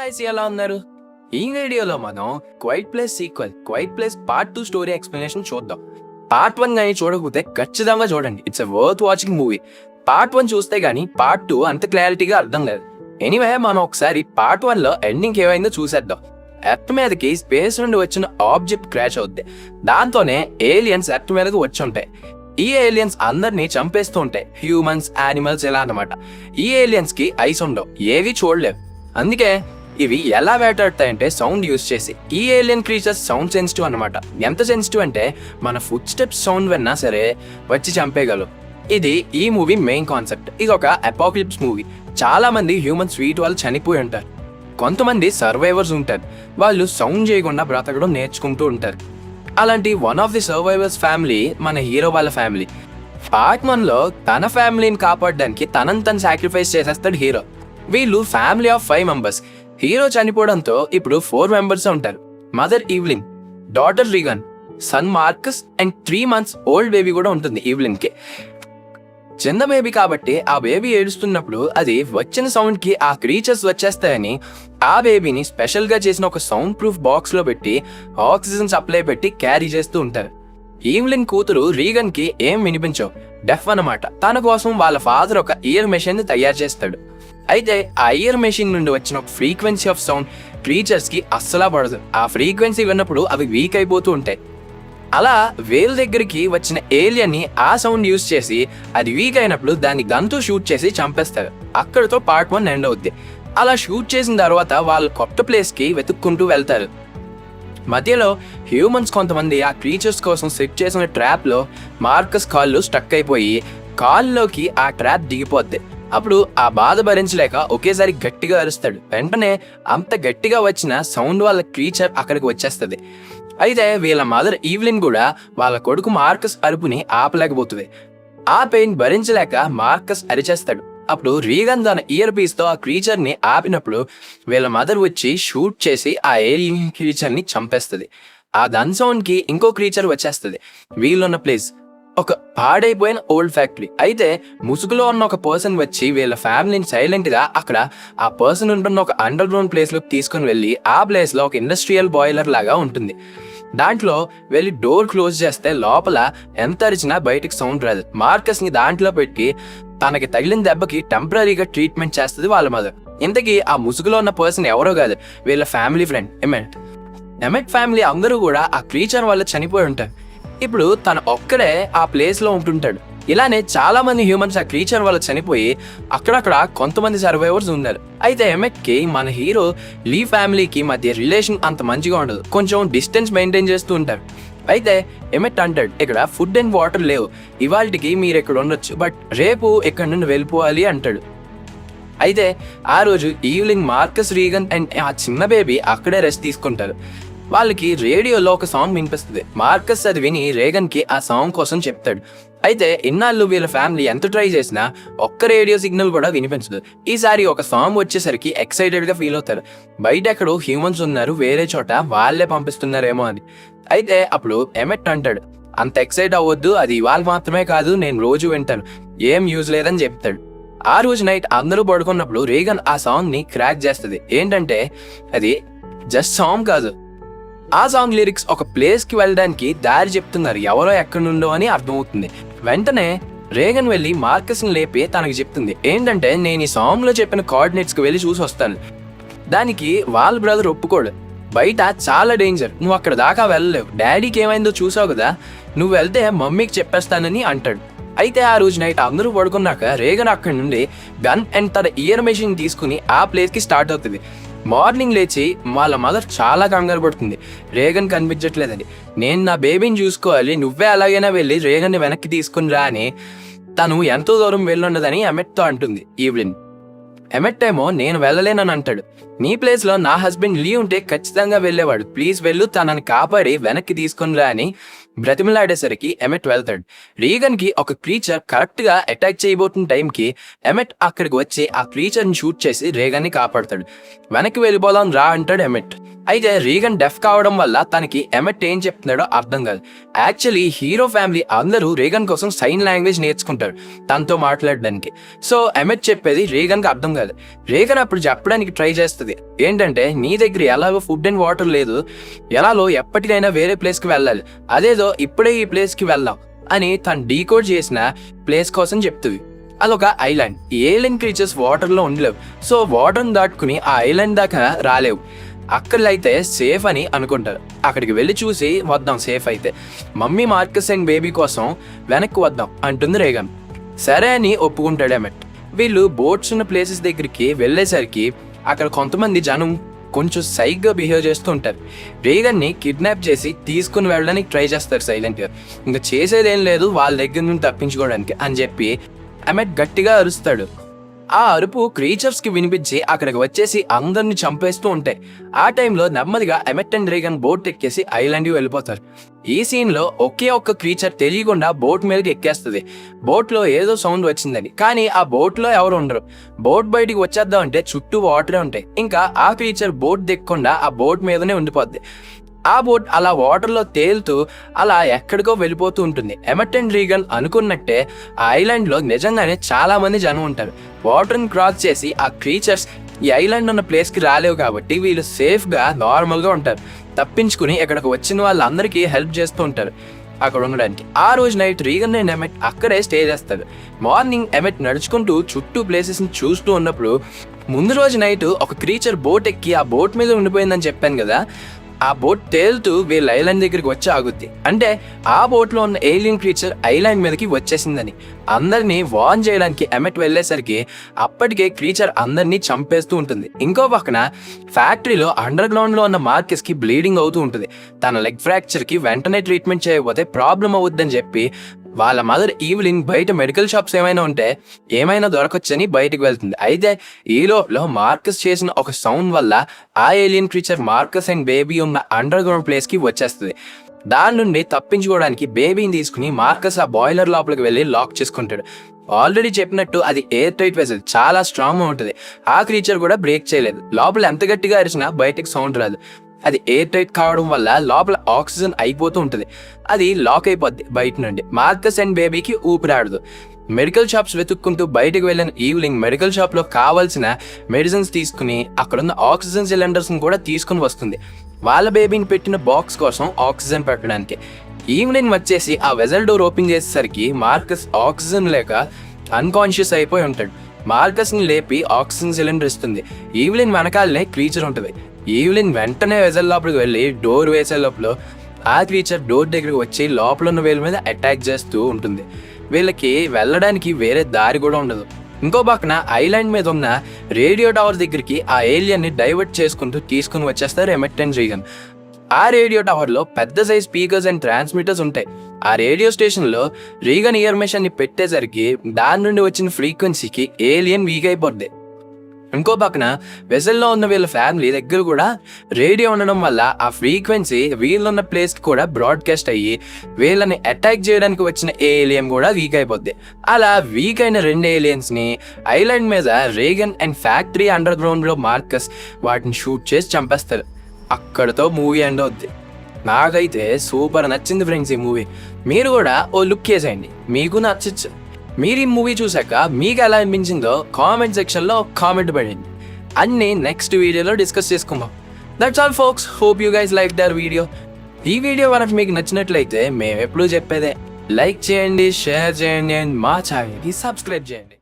Guys, ఎలా ఉన్నారు? ఈ వీడియోలో మనం quiet place sequel, quiet place part 2 story explanation చూద్దాం. పార్ట్ 1 గానీ చూడకపోతే ఖచ్చితంగా చూడండి. It's a worth watching movie. Part 1 చూస్తే గానీ పార్ట్ 2 అంత క్లారిటీగా అర్థం లేదు. ఎనీవే, మనం ఒకసారి పార్ట్ 1 లో ఎండింగ్ ఏమైందో చూసేద్దాం. ఎర్త్ మీదకి స్పేస్ నుండి వచ్చిన ఆబ్జెక్ట్ క్రాష్ అవుద్ది. దాంతోనే ఏలియన్స్ ఎర్త్ మీదకి వచ్చి ఉంటాయి. ఈ ఏలియన్స్ అందరినీ చంపేస్తూ ఉంటాయి. హ్యూమన్స్, యానిమల్స్ ఇలా అన్నమాట. ఈ ఏలియన్స్ కి ఐస్ ఉండవు, ఏవి చూడలేవు. అందుకే ఇవి ఎలా వేటాడతాయంటే సౌండ్ యూజ్ చేసి. ఈ ఏలియన్ క్రీచర్స్ సౌండ్ సెన్సిటివ్ అన్నమాట. ఎంత సెన్సిటివ్ అంటే మన ఫుట్ స్టెప్స్ సౌండ్ విన్నా సరే వచ్చి చంపేయగలవు. ఇది ఈ మూవీ మెయిన్ కాన్సెప్ట్. ఇది ఒక అపోకలిప్స్ మూవీ. చాలా మంది హ్యూమన్ స్వీట్ వాళ్ళు చనిపోయి ఉంటారు. కొంతమంది సర్వైవర్స్ ఉంటారు. వాళ్ళు సౌండ్ చేయకుండా బ్రతకడం నేర్చుకుంటూ ఉంటారు. అలాంటి one of the survivors family మన హీరో వాళ్ళ ఫ్యామిలీ. పార్ట్ 1 లో తన ఫ్యామిలీని కాపాడడానికి తను సాక్రిఫైస్ చేసేస్తాడు హీరో. వీళ్ళు ఫ్యామిలీ ఆఫ్ 5 మెంబర్స్. హీరో చనిపోవడంతో ఇప్పుడు 4 మెంబర్స్ ఉంటారు. Mother Evelyn, daughter Regan, son Marcus and 3 months old baby కూడా ఉంటుంది ఈవ్లిన్ కి. చిన్న బేబీ కాబట్టి ఆ బేబీ ఏడుస్తున్నప్పుడు అది వచ్చిన సౌండ్ కి ఆ క్రీచర్స్ వచ్చేస్తాయని ఆ బేబీని స్పెషల్ గా చేసిన ఒక సౌండ్ ప్రూఫ్ బాక్స్ లో పెట్టి ఆక్సిజన్ సప్లై పెట్టి క్యారీ చేస్తూ ఉంటారు. ఈవ్లిన్ కూతురు రీగన్ కి ఏం వినిపించవు, డెఫ్ అన్నమాట. తన కోసం వాళ్ళ ఫాదర్ ఒక ఇయర్ మెషిన్ ని తయారు చేస్తాడు. అయితే ఆ ఇయర్ మెషిన్ నుండి వచ్చిన ఒక ఫ్రీక్వెన్సీ ఆఫ్ సౌండ్ క్రీచర్స్ కి అస్సలా పడదు. ఆ ఫ్రీక్వెన్సీ విన్నప్పుడు అవి వీక్ అయిపోతూ ఉంటాయి. అలా వేల్ దగ్గరికి వచ్చిన ఏలియన్ ని ఆ సౌండ్ యూజ్ చేసి అది వీక్ అయినప్పుడు దాన్ని గన్తో షూట్ చేసి చంపేస్తారు. అక్కడితో పార్ట్ 1 ఎండ్ అవుద్ది. అలా షూట్ చేసిన తర్వాత వాళ్ళు కొత్త ప్లేస్ కి వెతుక్కుంటూ వెళ్తారు. మధ్యలో హ్యూమన్స్ కొంతమంది ఆ క్రీచర్స్ కోసం సెట్ చేసిన ట్రాప్ లో మార్కస్ కాళ్ళు స్టక్ అయిపోయి కాల్లోకి ఆ ట్రాప్ దిగిపోద్ది. అప్పుడు ఆ బాధ భరించలేక ఒకేసారి గట్టిగా అరుస్తాడు. వెంటనే అంత గట్టిగా వచ్చిన సౌండ్ వాళ్ళ క్రీచర్ అక్కడికి వచ్చేస్తుంది. అయితే వీళ్ళ మదర్ ఈవ్లిన్ కూడా వాళ్ళ కొడుకు మార్కస్ అరుపుని ఆపలేకపోతుంది. ఆ పెయిన్ భరించలేక మార్కస్ అరిచేస్తాడు. అప్పుడు రీగన్ తన ఇయర్ పీస్ తో ఆ క్రీచర్ ని ఆపినప్పుడు వీళ్ళ మదర్ వచ్చి షూట్ చేసి ఆ ఏలియన్ క్రీచర్ ని చంపేస్తుంది. ఆ గన్ సౌండ్ కి ఇంకో క్రీచర్ వచ్చేస్తుంది. వీళ్ళున్న ప్లేస్ ఒక పాడైపోయిన ఓల్డ్ ఫ్యాక్టరీ. అయితే ముసుగులో ఉన్న ఒక పర్సన్ వచ్చి వీళ్ళ ఫ్యామిలీని సైలెంట్ గా అక్కడ ఆ పర్సన్ ఉంటున్న ఒక అండర్ గ్రౌండ్ ప్లేస్ లోకి తీసుకుని వెళ్ళి ఆ ప్లేస్ లో ఒక ఇండస్ట్రియల్ బాయిలర్ లాగా ఉంటుంది. దాంట్లో వెళ్ళి డోర్ క్లోజ్ చేస్తే లోపల ఎంత అరిచినా బయటికి సౌండ్ రాదు. మార్కస్ ని దాంట్లో పెట్టి తనకి తగిలిన దెబ్బకి టెంపరీగా ట్రీట్మెంట్ చేస్తుంది వాళ్ళ మదర్. ఇంతకీ ఆ ముసుగులో ఉన్న పర్సన్ ఎవరో కాదు, వీళ్ళ ఫ్యామిలీ ఫ్రెండ్ ఎమెట్. ఎమెట్ ఫ్యామిలీ అందరూ కూడా ఆ క్రీచర్ వల్ల చనిపోయి ఉంటారు. ఇప్పుడు తను ఒక్కడే ఆ ప్లేస్ లో ఉంటుంటాడు. ఇలానే చాలా మంది హ్యూమన్స్ ఆ క్రీచర్ వల్ల చనిపోయి అక్కడక్కడ కొంతమంది సర్వైవర్స్ ఉన్నారు. అయితే ఎమెట్ కి మన హీరో లీ ఫ్యామిలీకి మధ్య రిలేషన్ అంత మంచిగా ఉండదు. కొంచెం డిస్టెన్స్ మెయింటైన్ చేస్తూ ఉంటారు. అయితే ఎమెట్ అంటాడు, ఇక్కడ ఫుడ్ అండ్ వాటర్ లేవు, ఇవాళకి మీరు ఇక్కడ ఉండొచ్చు, బట్ రేపు ఇక్కడ నుండి వెళ్ళిపోవాలి అంటాడు. అయితే ఆ రోజు ఈవ్లిన్, మార్కస్, రీగన్ అండ్ ఆ చిన్న బేబీ అక్కడే రెస్ట్ తీసుకుంటారు. వాళ్ళకి రేడియోలో ఒక సాంగ్ వినిపిస్తుంది. మార్కస్ అది విని రేగన్ కి ఆ సాంగ్ కోసం చెప్తాడు. అయితే ఇన్నాళ్ళు వీళ్ళ ఫ్యామిలీ ఎంత ట్రై చేసినా ఒక్క రేడియో సిగ్నల్ కూడా వినిపించదు. ఈసారి ఒక సాంగ్ వచ్చేసరికి ఎక్సైటెడ్ గా ఫీల్ అవుతారు. బయట ఎక్కడో హ్యూమన్స్ ఉన్నారు, వేరే చోట వాళ్ళే పంపిస్తున్నారేమో అని. అయితే అప్పుడు ఎమెట్ అంటాడు, అంత ఎక్సైట్ అవ్వద్దు, అది ఇవాళ మాత్రమే కాదు, నేను రోజు వింటాను, ఏం యూజ్ లేదని చెప్తాడు. ఆ రోజు నైట్ అందరూ పడుకున్నప్పుడు రేగన్ ఆ సాంగ్ ని క్రాక్ చేస్తుంది. ఏంటంటే అది జస్ట్ సాంగ్ కాదు, ఆ సాంగ్ లిరిక్స్ ఒక ప్లేస్ కి వెళ్ళడానికి దారి చెప్తున్నారు, ఎవరో ఎక్కడి నుండో అని అర్థమవుతుంది. వెంటనే రేగన్ వెళ్ళి మార్కస్ ని లేపి తనకి చెప్తుంది, ఏంటంటే నేను ఈ సాంగ్ లో చెప్పిన కోఆర్డినేట్స్ కి వెళ్ళి చూసి వస్తాను. దానికి వాళ్ళ బ్రదర్ ఒప్పుకోడు. బయట చాలా డేంజర్, నువ్వు అక్కడ దాకా వెళ్ళలేవు, డాడీకి ఏమైందో చూసావు కదా, నువ్వు వెళ్తే మమ్మీకి చెప్పేస్తానని అంటాడు. అయితే ఆ రోజు నైట్ అందరూ పడుకున్నాక రేగన్ అక్కడి నుండి గన్ అండ్ తన ఇయర్ మెషిన్ తీసుకుని ఆ ప్లేస్ కి స్టార్ట్ అవుతుంది. మార్నింగ్ లేచి వాళ్ళ మదర్ చాలా కంగారు పడుతుంది, రేగన్ కనిపించట్లేదని. నేను నా బేబీని చూసుకోవాలి, నువ్వే అలాగైనా వెళ్ళి రేగన్ ని వెనక్కి తీసుకుని రా అని. తను ఎంతో దూరం వెళ్ళుండదని ఎమెట్తో అంటుంది ఈవ్లిన్. ఎమెట్ ఏమో నేను వెళ్ళలేనని అంటాడు. నీ ప్లేస్ లో నా హస్బెండ్ లీ ఉంటే ఖచ్చితంగా వెళ్ళేవాడు, ప్లీజ్ వెళ్ళు, తనని కాపాడి వెనక్కి తీసుకుని రా అని బ్రతిమలాడేసరికి ఎమెట్ వెళ్తాడు. రీగన్ కి ఒక క్రీచర్ కరెక్ట్ గా అటాక్ చేయబోతున్న టైంకి ఎమెట్ అక్కడికి వచ్చి ఆ క్రీచర్ ని షూట్ చేసి రేగన్ ని కాపాడతాడు. వెనక్కి వెళ్ళిపోదాం రా అంటాడు ఎమెట్. అయితే రీగన్ డెఫ్ కావడం వల్ల తనకి ఎమెట్ ఏం చెప్తున్నాడో అర్థం కాదు. యాక్చువల్లీ హీరో ఫ్యామిలీ అందరూ రీగన్ కోసం సైన్ లాంగ్వేజ్ నేర్చుకుంటారు తనతో మాట్లాడడానికి. సో ఎమెట్ చెప్పేది రీగన్కి అర్థం కాదు. రీగన్ అప్పుడు చెప్పడానికి ట్రై చేస్తుంది, ఏంటంటే నీ దగ్గర ఎలాగో ఫుడ్ అండ్ వాటర్ లేదు, ఎలాగో ఎప్పటికైనా వేరే ప్లేస్కి వెళ్ళాలి, అదేదో ఇప్పుడే ఈ ప్లేస్కి వెళ్దాం అని తను డీకోడ్ చేసిన ప్లేస్ కోసం చెప్తుంది. అదొక ఐలాండ్. ఏలియన్ క్రీచర్స్ వాటర్లో ఉండలేవు, సో వాటర్ని దాటుకుని ఆ ఐలాండ్ దాకా రాలేవు. అక్కడైతే సేఫ్ అని అనుకుంటారు. అక్కడికి వెళ్ళి చూసి వద్దాం సేఫ్ అయితే, మమ్మీ మార్కస్ అండ్ బేబీ కోసం వెనక్కి వద్దాం అంటుంది రీగన్. సరే అని ఒప్పుకుంటాడు ఎమెట్. వీళ్ళు బోట్స్ ఉన్న ప్లేసెస్ దగ్గరికి వెళ్ళేసరికి అక్కడ కొంతమంది జనం కొంచెం సైగ్గా బిహేవ్ చేస్తూ ఉంటారు. రీగన్ని కిడ్నాప్ చేసి తీసుకుని వెళ్ళడానికి ట్రై చేస్తారు సైలెంట్గా. ఇంకా చేసేదేం లేదు వాళ్ళ దగ్గర నుంచి తప్పించుకోవడానికి అని చెప్పి ఎమెట్ గట్టిగా అరుస్తాడు. ఆ అరుపు క్రీచర్స్ కి వినిపించి అక్కడికి వచ్చేసి అందరిని చంపేస్తూ ఉంటాయి. ఆ టైంలో నెమ్మదిగా ఎమెట్ అండ్ రీగన్ బోట్ ఎక్కేసి ఐలాండ్ వెళ్ళిపోతారు. ఈ సీన్ లో ఒకే ఒక్క క్రీచర్ తెలియకుండా బోట్ మీదకి ఎక్కేస్తుంది. బోట్ లో ఏదో సౌండ్ వచ్చిందని, కానీ ఆ బోట్ లో ఎవరు ఉండరు. బోట్ బయటికి వచ్చేద్దాం అంటే చుట్టూ వాటరే ఉంటాయి. ఇంకా ఆ క్రీచర్ బోట్ దిక్కకుండా ఆ బోట్ మీదనే ఉండిపోద్ది. ఆ బోట్ అలా వాటర్లో తేలుతూ అలా ఎక్కడికో వెళ్ళిపోతూ ఉంటుంది. ఎమెట్ అండ్ రీగన్ అనుకున్నట్టే ఆ ఐలాండ్లో నిజంగానే చాలా మంది జనం ఉంటారు. వాటర్ని క్రాస్ చేసి ఆ క్రీచర్స్ ఈ ఐలాండ్ ఉన్న ప్లేస్కి రాలేవు కాబట్టి వీళ్ళు సేఫ్గా నార్మల్గా ఉంటారు. తప్పించుకుని ఇక్కడికి వచ్చిన వాళ్ళందరికీ హెల్ప్ చేస్తూ ఉంటారు అక్కడ ఉండడానికి. ఆ రోజు నైట్ రీగన్ అండ్ ఎమెట్ అక్కడే స్టే చేస్తారు. మార్నింగ్ ఎమెట్ నడుచుకుంటూ చుట్టూ ప్లేసెస్ని చూస్తూ ఉన్నప్పుడు ముందు రోజు నైట్ ఒక క్రీచర్ బోట్ ఎక్కి ఆ బోట్ మీద ఉండిపోయిందని చెప్పాను కదా, ఆ బోట్ తేలుతూ వీళ్ళ ఐలాండ్ దగ్గరికి వచ్చి ఆగుద్ది. అంటే ఆ బోట్లో ఉన్న ఏలియన్ క్రీచర్ ఐలాండ్ మీదకి వచ్చేసిందని. అందరినీ వార్న్ చేయడానికి ఎమెట్ వెళ్ళేసరికి అప్పటికే క్రీచర్ అందరినీ చంపేస్తూ ఉంటుంది. ఇంకో పక్కన ఫ్యాక్టరీలో అండర్ గ్రౌండ్ లో ఉన్న మార్కస్ కి బ్లీడింగ్ అవుతూ ఉంటుంది. తన లెగ్ ఫ్రాక్చర్ కి వెంటనే ట్రీట్మెంట్ చేయకపోతే ప్రాబ్లం అవుద్దని చెప్పి వాళ్ళ మదర్ ఈవిలిన్ బయట మెడికల్ షాప్స్ ఏమైనా ఉంటే ఏమైనా దొరకొచ్చని బయటకు వెళ్తుంది. అయితే ఈ లోపల మార్కస్ చేసిన ఒక సౌండ్ వల్ల ఆ alien creature Marcus and baby ఉన్న అండర్ గ్రౌండ్ ప్లేస్ కి వచ్చేస్తుంది. దాని నుండి తప్పించుకోవడానికి బేబీని తీసుకుని మార్కస్ ఆ బాయిలర్ లోపలికి వెళ్ళి లాక్ చేసుకుంటాడు. ఆల్రెడీ చెప్పినట్టు అది ఎయిర్ టైట్ వెసల్, చాలా స్ట్రాంగ్ ఉంటుంది. ఆ క్రీచర్ కూడా బ్రేక్ చేయలేదు. లోపల ఎంత గట్టిగా అరిచినా బయటకు సౌండ్ రాదు. అది ఎయిర్ టైట్ కావడం వల్ల లోపల ఆక్సిజన్ అయిపోతూ ఉంటుంది. అది లాక్ అయిపోద్ది బయట నుండి. మార్కస్ అండ్ బేబీకి ఊపిరాడదు. మెడికల్ షాప్స్ వెతుక్కుంటూ బయటకు వెళ్ళిన ఈవినింగ్ మెడికల్ షాప్లో కావాల్సిన మెడిసిన్స్ తీసుకుని అక్కడున్న ఆక్సిజన్ సిలిండర్స్ని కూడా తీసుకుని వస్తుంది వాళ్ళ బేబీని పెట్టిన బాక్స్ కోసం ఆక్సిజన్ పెట్టడానికి. ఈవినింగ్ వచ్చేసి ఆ వెజల్ డోర్ ఓపెన్ చేసేసరికి మార్కస్ ఆక్సిజన్ లేక అన్కాన్షియస్ అయిపోయి ఉంటాడు. మార్కస్ని లేపి ఆక్సిజన్ సిలిండర్ ఇస్తుంది. ఈవిలిన్ వెనకాలనే క్రీచర్ ఉంటుంది. ఈవిలిన్ వెంటనే వెజల్ లోపలికి వెళ్ళి డోర్ వేసే లోపల ఆ క్రీచర్ డోర్ దగ్గరికి వచ్చి లోపల ఉన్న వీళ్ళ మీద అటాక్ చేస్తూ ఉంటుంది. వీళ్ళకి వెళ్ళడానికి వేరే దారి కూడా ఉండదు. ఇంకో పక్కన ఐలాండ్ మీద ఉన్న రేడియో టవర్ దగ్గరికి ఆ ఏలియన్ని డైవర్ట్ చేసుకుంటూ తీసుకుని వచ్చేస్తారు ఎమెట్ అండ్ రీగన్. ఆ రేడియో టవర్లో పెద్ద సైజ్ స్పీకర్స్ అండ్ ట్రాన్స్మిటర్స్ ఉంటాయి. ఆ రేడియో స్టేషన్లో రీగన్ ఇయర్ మెషిన్ని పెట్టేసరికి దాని నుండి వచ్చిన ఫ్రీక్వెన్సీకి ఏలియన్ వీక్ అయిపోద్ది. ఇంకో పక్కన వెసల్లో ఉన్న వీళ్ళ ఫ్యామిలీ దగ్గర కూడా రేడియో ఉండడం వల్ల ఆ ఫ్రీక్వెన్సీ వీళ్ళున్న ప్లేస్కి కూడా బ్రాడ్కాస్ట్ అయ్యి వీళ్ళని అటాక్ చేయడానికి వచ్చిన ఏలియన్ కూడా వీక్ అయిపోద్ది. అలా వీక్ అయిన రెండు ఏలియన్స్ని ఐలాండ్ మీద రీగన్ అండ్ ఫ్యాక్టరీ అండర్ గ్రౌండ్లో మార్కస్ వాటిని షూట్ చేసి చంపేస్తారు. అక్కడతో మూవీ ఎండ్ అవుద్ది. నాకైతే సూపర్ నచ్చింది ఫ్రెండ్స్ ఈ మూవీ. మీరు కూడా ఓ లుక్ వేసేయండి, మీకు నచ్చచ్చు. మీరు ఈ మూవీ చూసాక మీకు ఎలా అనిపించిందో కామెంట్ సెక్షన్లో కామెంట్ పడండి. అన్నీ నెక్స్ట్ వీడియోలో డిస్కస్ చేసుకుందాం. That's all folks, hope you guys like the video. ఈ వీడియో కనుక మీకు నచ్చినట్లయితే మేము ఎప్పుడూ చెప్పేదే లైక్ చేయండి, షేర్ చేయండి అండ్ మా ఛానల్కి సబ్స్క్రైబ్ చేయండి.